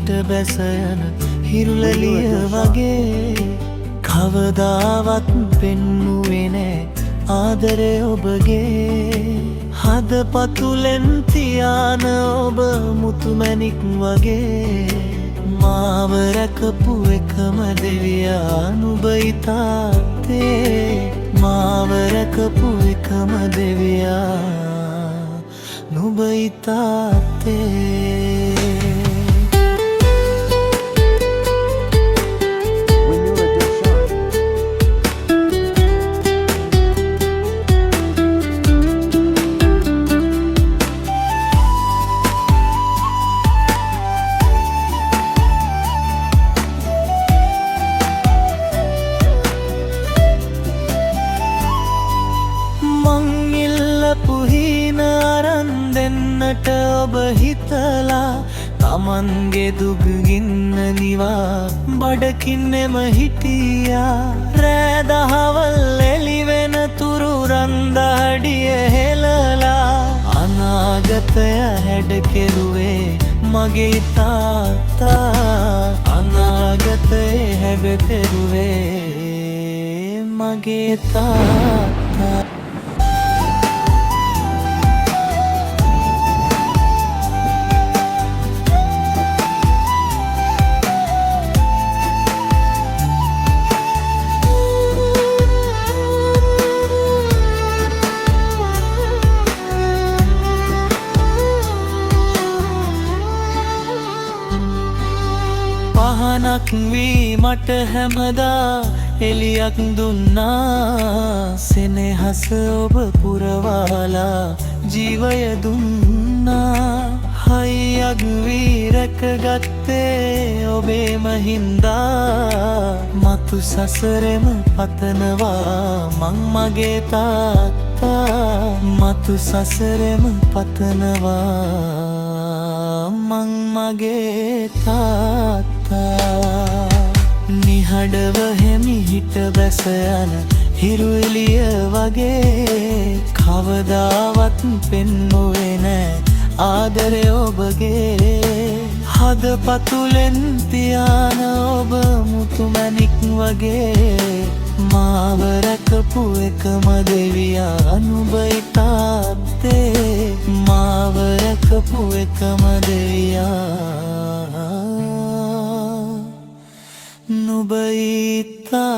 හිට බැස යන හිරුලලිය වගේ කවදාවත් පෙන්නුවේ නෑ ආදරේ ඔබගේ හදපතුලෙන් තියාන ඔබ මුතුමැණික් වගේ මාව රැකපු එකම දෙවියා නුඹ ඉතාත්තේ මාව රැකපු එකම දෙවියා නුඹ ඉතාත්තේ දෙන්නට ඔබ හිතලා තමන්ගේ දුගගින්න නිවා බඩකින්නෙම හිටියා රෑ දහවල් එළිවෙන තුරු රන්දහඩිය හෙලලා අනාගතය හැඩ කෙරුවේ මගේ තාත්තා අනාගතය හැඩ කෙරුවේ මගේ තාත්තා පහනක් වී මට හැමදා එළියක් දුන්නා සෙනෙහස ඔබ පුරවාලා ජීවය දුන්නා හයියක් වී රැකගත්තේ ඔබේම හින්දා මතු සසරෙම පතනවා මං මගේ තාත්තා මතු සසරෙම පතනවා මං මගේ තාත්තා නිහඬව හෙමි හිට බැස යන හිරු එළිය වගේ කවදාවත් පෙන්නුවේ නෑ ආදරේ ඔබගේ හදපතුලෙන් තියාන ඔබ මුතුමැණික් වගේ මාව රැකපු එකම දෙවියා නුඹ ඉතාත්තේ මාව රැකපු එකම දෙවියා නුඹ ඉතාත්තේ